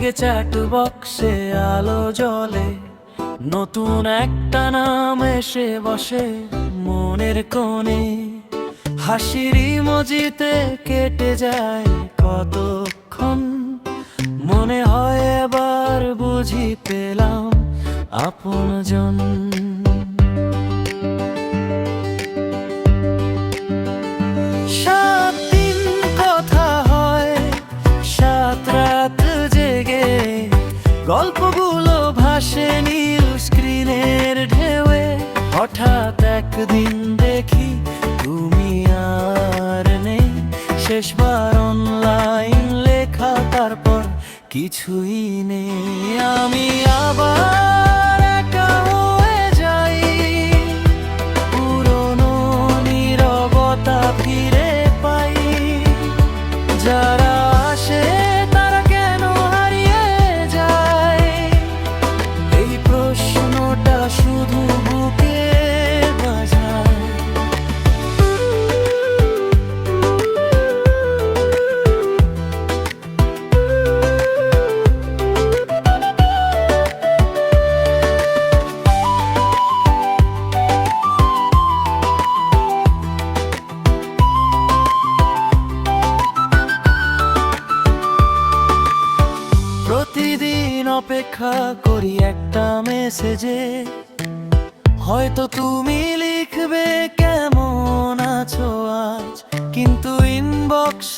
জেগে চ্যাট বক্সে আলো জ্বলে, নতুন একটা নাম এসে বসে মনের কোণে। হাসির ইমোজিতে কেটে যায় কতক্ষণ, মনে হয় এবার বুঝি পেলাম আপনজন। 7 দিন কথা হয়, 7 রাত জেগে, গল্পগুলো ভাসে নীল স্ক্রিনের ঢেউয়ে। হঠাৎ একদিন দেখি তুমি আর নেই, শেষবার অনলাইন লেখা, তারপর কিছুই নেই। আমি আবার একা হয়ে যাই, পুরনো নীরবতা ফিরে পাই। যারা আসে তারা কেন হারিয়ে যায়, এই প্রশ্নটা শুধু বুকে বাজায়। প্রতিদিন অপেক্ষা করি একটা মেসেজে, হয়তো তুমি লিখবে কেমন আছো আজ, কিন্তু ইনবক্স